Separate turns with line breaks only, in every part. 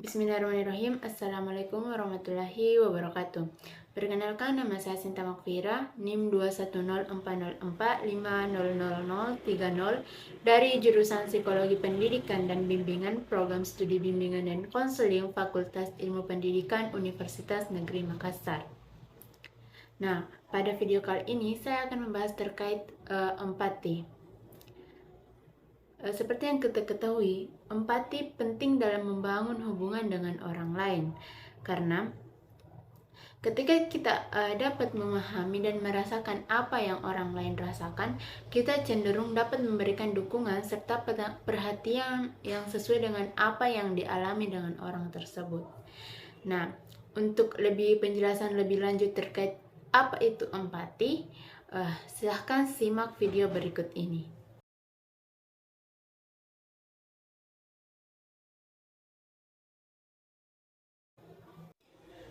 Bismillahirrahmanirrahim. Assalamualaikum warahmatullahi wabarakatuh. Perkenalkan, nama saya Sinta Makfira, NIM 21044500030 dari jurusan Psikologi Pendidikan dan Bimbingan Program Studi Bimbingan dan Konseling Fakultas Ilmu Pendidikan Universitas Negeri Makassar. Nah, pada video kali ini saya akan membahas terkait empati. Seperti yang kita ketahui, empati penting dalam membangun hubungan dengan orang lain. Karena ketika kita dapat memahami dan merasakan apa yang orang lain rasakan, kita cenderung dapat memberikan dukungan serta perhatian yang sesuai dengan apa yang dialami dengan orang tersebut. Nah, untuk lebih penjelasan lebih lanjut terkait apa itu empati, silahkan simak video berikut ini.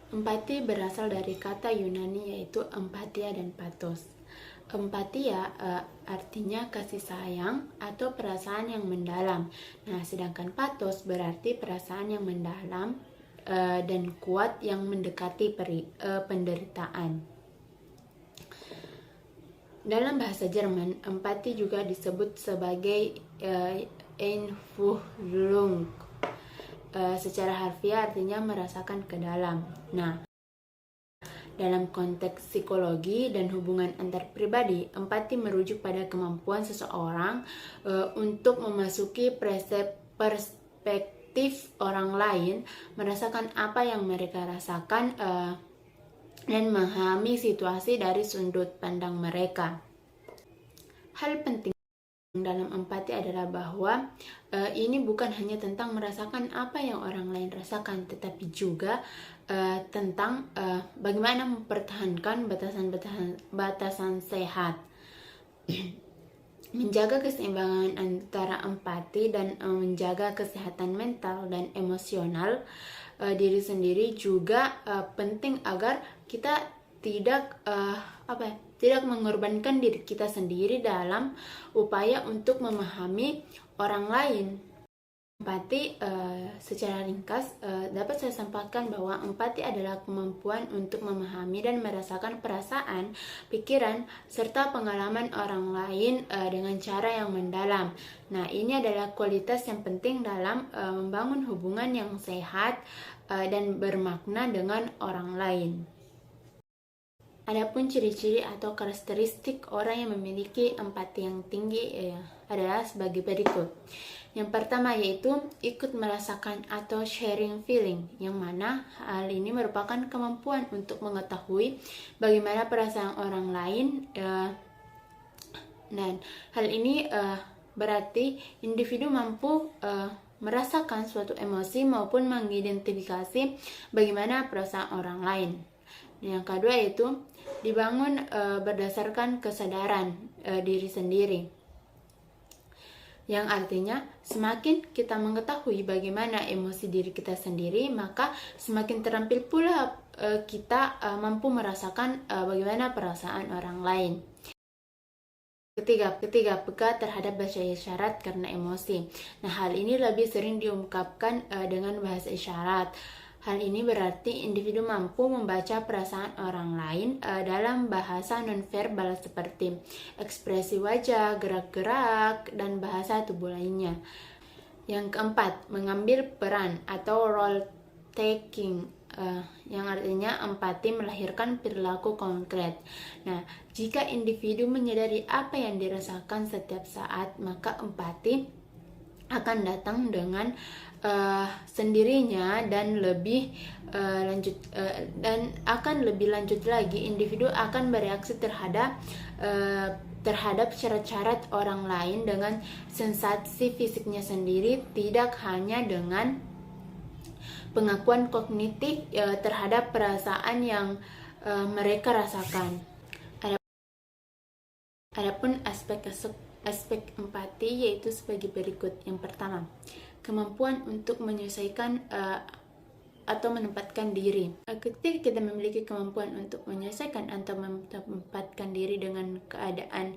Empati berasal dari kata Yunani yaitu empatia dan pathos. Empatia artinya kasih sayang atau perasaan yang mendalam. Nah, sedangkan pathos berarti perasaan yang mendalam dan kuat yang mendekati penderitaan. Dalam bahasa Jerman, empati juga disebut sebagai Einfühlung. Secara harfiah artinya merasakan ke dalam. Nah, dalam konteks psikologi dan hubungan antar pribadi, empati merujuk pada kemampuan seseorang untuk memasuki perspektif orang lain, merasakan apa yang mereka rasakan, dan memahami situasi dari sudut pandang mereka. Hal penting dalam empati adalah bahwa ini bukan hanya tentang merasakan apa yang orang lain rasakan, tetapi juga tentang bagaimana mempertahankan batasan sehat, menjaga keseimbangan antara empati dan menjaga kesehatan mental dan emosional diri sendiri juga penting agar kita tidak mengorbankan diri kita sendiri dalam upaya untuk memahami orang lain. Empati secara ringkas dapat saya sampaikan bahwa empati adalah kemampuan untuk memahami dan merasakan perasaan, pikiran, serta pengalaman orang lain dengan cara yang mendalam. Nah, ini adalah kualitas yang penting dalam membangun hubungan yang sehat dan bermakna dengan orang lain. Adapun ciri-ciri atau karakteristik orang yang memiliki empati yang tinggi adalah sebagai berikut. Yang pertama yaitu ikut merasakan atau sharing feeling, yang mana hal ini merupakan kemampuan untuk mengetahui bagaimana perasaan orang lain, dan hal ini berarti individu mampu merasakan suatu emosi maupun mengidentifikasi bagaimana perasaan orang lain. Yang kedua yaitu dibangun berdasarkan kesadaran diri sendiri, yang artinya semakin kita mengetahui bagaimana emosi diri kita sendiri, maka semakin terampil pula kita mampu merasakan bagaimana perasaan orang lain. Ketiga, peka terhadap bahasa isyarat karena emosi. Nah, hal ini lebih sering diungkapkan dengan bahasa isyarat. Hal ini berarti individu mampu membaca perasaan orang lain dalam bahasa nonverbal seperti ekspresi wajah, gerak-gerak, dan bahasa tubuh lainnya. Yang keempat, mengambil peran atau role taking, yang artinya empati melahirkan perilaku konkret. Nah, jika individu menyadari apa yang dirasakan setiap saat, maka empati akan datang dengan sendirinya dan lebih lanjut lagi individu akan bereaksi terhadap syarat-syarat orang lain dengan sensasi fisiknya sendiri, tidak hanya dengan pengakuan kognitif terhadap perasaan yang mereka rasakan. Adapun aspek empati yaitu sebagai berikut. Yang pertama, kemampuan untuk menyesuaikan atau menempatkan diri. Ketika kita memiliki kemampuan untuk menyelesaikan atau menempatkan diri dengan keadaan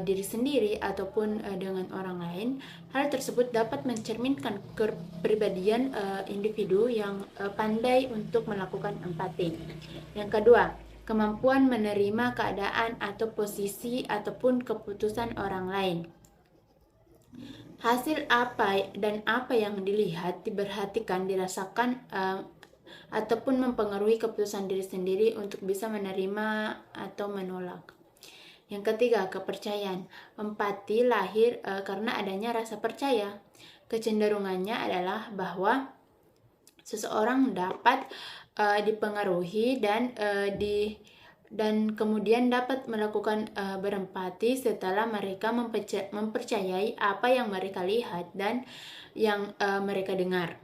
diri sendiri ataupun dengan orang lain, hal tersebut dapat mencerminkan kepribadian individu yang pandai untuk melakukan empati. Yang kedua, kemampuan menerima keadaan atau posisi ataupun keputusan orang lain. Hasil apa dan apa yang dilihat, diperhatikan, dirasakan, ataupun mempengaruhi keputusan diri sendiri untuk bisa menerima atau menolak. Yang ketiga, kepercayaan. Empati lahir karena adanya rasa percaya. Kecenderungannya adalah bahwa seseorang dapat dipengaruhi dan kemudian dapat melakukan berempati setelah mereka mempercayai apa yang mereka lihat dan yang mereka dengar.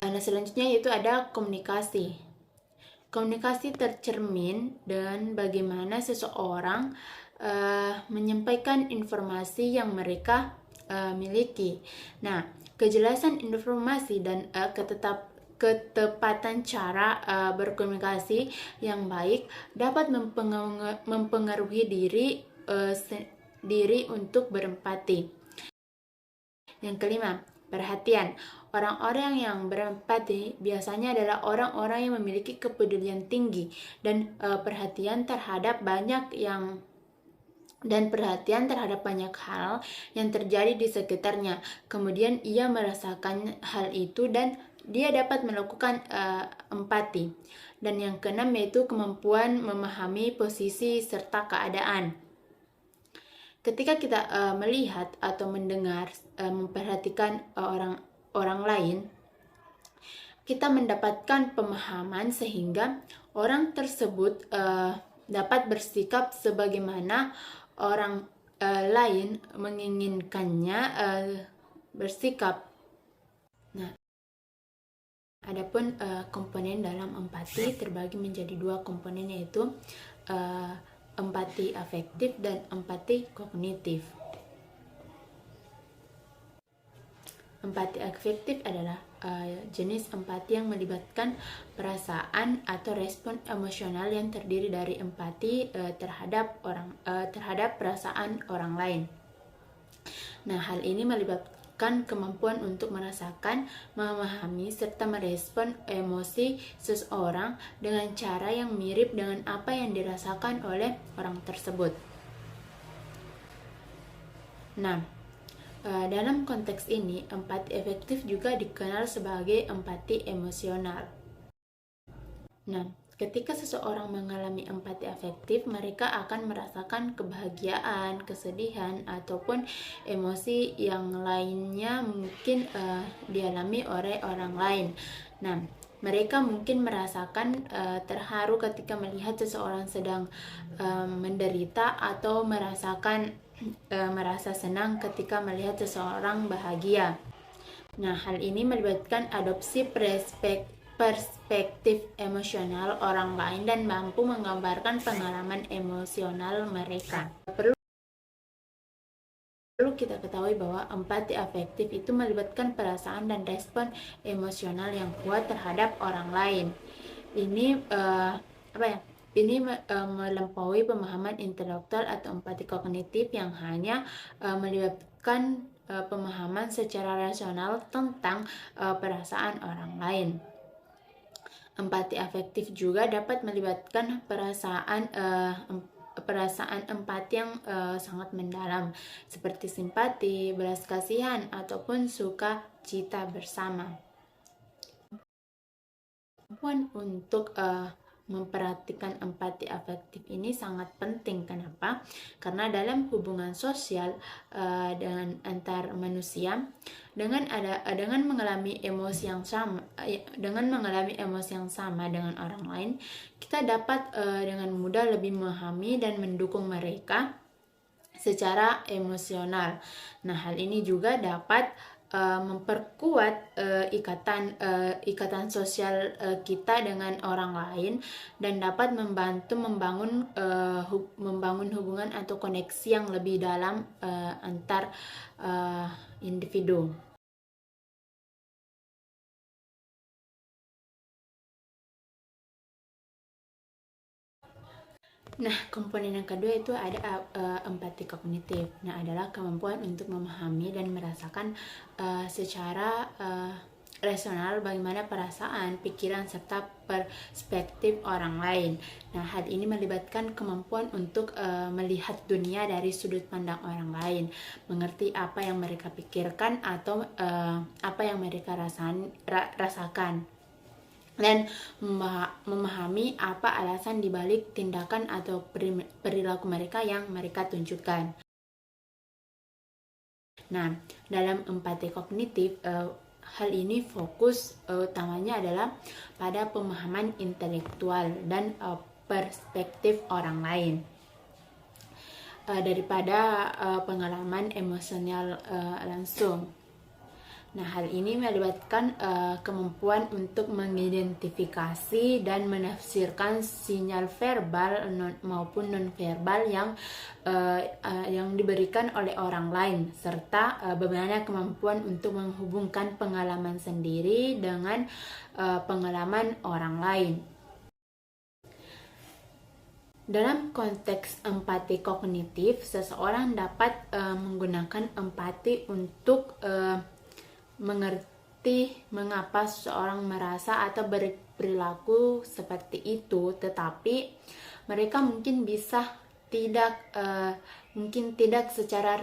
Nah, selanjutnya yaitu ada komunikasi. Komunikasi tercermin dengan bagaimana seseorang menyampaikan informasi yang mereka miliki. Nah, kejelasan informasi dan ketepatan cara berkomunikasi yang baik dapat mempengaruhi diri untuk berempati. Yang kelima, perhatian. Orang-orang yang berempati biasanya adalah orang-orang yang memiliki kepedulian tinggi dan perhatian terhadap banyak hal yang terjadi di sekitarnya. Kemudian ia merasakan hal itu dan dia dapat melakukan empati. Dan yang keenam yaitu kemampuan memahami posisi serta keadaan. Ketika kita melihat atau mendengar, memperhatikan orang lain, kita mendapatkan pemahaman sehingga orang tersebut dapat bersikap sebagaimana orang lain menginginkannya bersikap. Nah, adapun komponen dalam empati terbagi menjadi dua komponen, yaitu empati afektif dan empati kognitif. Empati afektif adalah jenis empati yang melibatkan perasaan atau respon emosional yang terdiri dari empati terhadap perasaan orang lain. Nah, hal ini melibatkan kemampuan untuk merasakan, memahami, serta merespon emosi seseorang dengan cara yang mirip dengan apa yang dirasakan oleh orang tersebut. Nah, dalam konteks ini, empati efektif juga dikenal sebagai empati emosional. Nah, ketika seseorang mengalami empati afektif, mereka akan merasakan kebahagiaan, kesedihan, ataupun emosi yang lainnya mungkin dialami oleh orang lain. Nah, mereka mungkin merasakan terharu ketika melihat seseorang sedang menderita atau merasa senang ketika melihat seseorang bahagia. Nah, hal ini melibatkan adopsi perspektif emosional orang lain dan mampu menggambarkan pengalaman emosional mereka. Perlu kita ketahui bahwa empati afektif itu melibatkan perasaan dan respon emosional yang kuat terhadap orang lain. Ini melampaui pemahaman intelektual atau empati kognitif yang hanya melibatkan pemahaman secara rasional tentang perasaan orang lain. Empati afektif juga dapat melibatkan perasaan empati yang sangat mendalam, seperti simpati, belas kasihan, ataupun sukacita bersama. Kemampuan untuk memperhatikan empati afektif ini sangat penting. Kenapa? Karena dalam hubungan sosial dengan antar manusia, dengan mengalami emosi yang sama dengan orang lain, kita dapat dengan mudah lebih memahami dan mendukung mereka secara emosional. Nah, hal ini juga dapat memperkuat ikatan sosial kita dengan orang lain dan dapat membantu membangun hubungan atau koneksi yang lebih dalam antar individu. Nah, komponen yang kedua itu ada empati kognitif. Nah, adalah kemampuan untuk memahami dan merasakan secara rasional bagaimana perasaan, pikiran, serta perspektif orang lain. Nah, hal ini melibatkan kemampuan untuk melihat dunia dari sudut pandang orang lain, mengerti apa yang mereka pikirkan atau apa yang mereka rasakan, dan memahami apa alasan dibalik tindakan atau perilaku mereka yang mereka tunjukkan. Nah, dalam empati kognitif, hal ini fokus utamanya adalah pada pemahaman intelektual dan perspektif orang lain daripada pengalaman emosional langsung. Nah, hal ini melibatkan kemampuan untuk mengidentifikasi dan menafsirkan sinyal verbal maupun non-verbal yang diberikan oleh orang lain, serta bagaimana kemampuan untuk menghubungkan pengalaman sendiri dengan pengalaman orang lain. Dalam konteks empati kognitif, seseorang dapat menggunakan empati untuk mengerti mengapa seseorang merasa atau berperilaku seperti itu, tetapi mereka mungkin tidak secara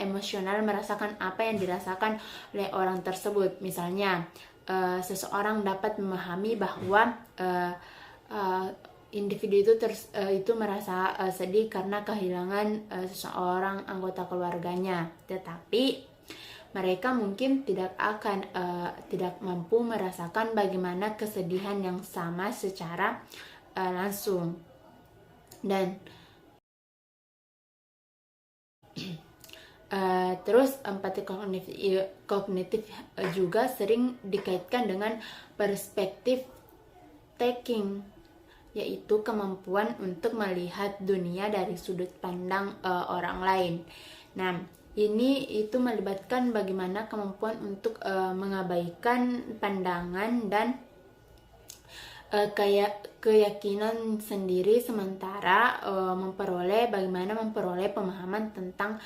emosional merasakan apa yang dirasakan oleh orang tersebut. Misalnya, seseorang dapat memahami bahwa individu itu merasa sedih karena kehilangan seseorang anggota keluarganya, tetapi mereka mungkin tidak mampu merasakan bagaimana kesedihan yang sama secara langsung. Dan terus empati kognitif juga sering dikaitkan dengan perspektif taking, yaitu kemampuan untuk melihat dunia dari sudut pandang orang lain. Nah, ini itu melibatkan bagaimana kemampuan untuk mengabaikan pandangan dan keyakinan sendiri, sementara bagaimana memperoleh pemahaman tentang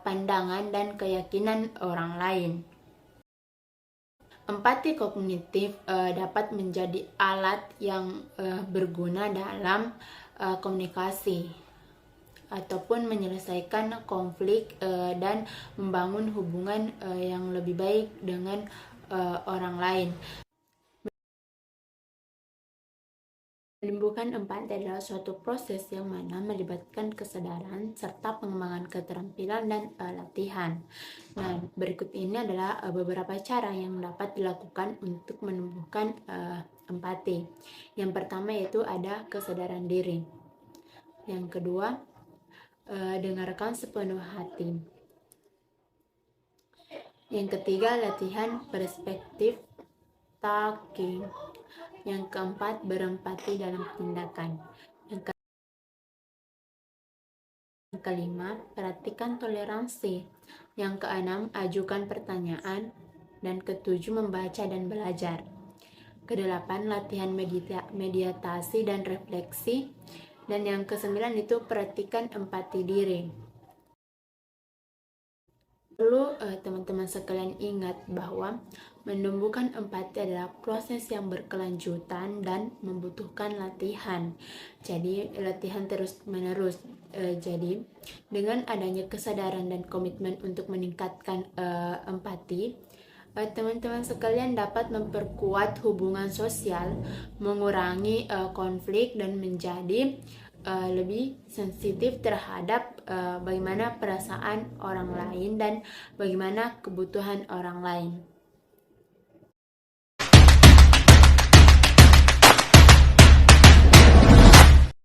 pandangan dan keyakinan orang lain. Empati kognitif dapat menjadi alat yang berguna dalam komunikasi ataupun menyelesaikan konflik dan membangun hubungan yang lebih baik dengan orang lain. Menumbuhkan empati adalah suatu proses yang mana melibatkan kesadaran serta pengembangan keterampilan dan latihan. Nah, berikut ini adalah beberapa cara yang dapat dilakukan untuk menumbuhkan empati. Yang pertama yaitu ada kesadaran diri. Yang kedua, dengarkan sepenuh hati. Yang ketiga, latihan perspektif taking. Yang keempat, berempati dalam tindakan. Yang kelima, perhatikan toleransi. Yang keenam, ajukan pertanyaan. Dan ketujuh, membaca dan belajar. Kedelapan, latihan meditasi dan refleksi. Dan yang kesembilan itu perhatikan empati diri. Perlu teman-teman sekalian ingat bahwa menumbuhkan empati adalah proses yang berkelanjutan dan membutuhkan latihan. Jadi latihan terus-menerus. Jadi dengan adanya kesadaran dan komitmen untuk meningkatkan empati, teman-teman sekalian dapat memperkuat hubungan sosial, mengurangi konflik, dan menjadi lebih sensitif terhadap bagaimana perasaan orang lain dan bagaimana kebutuhan orang lain.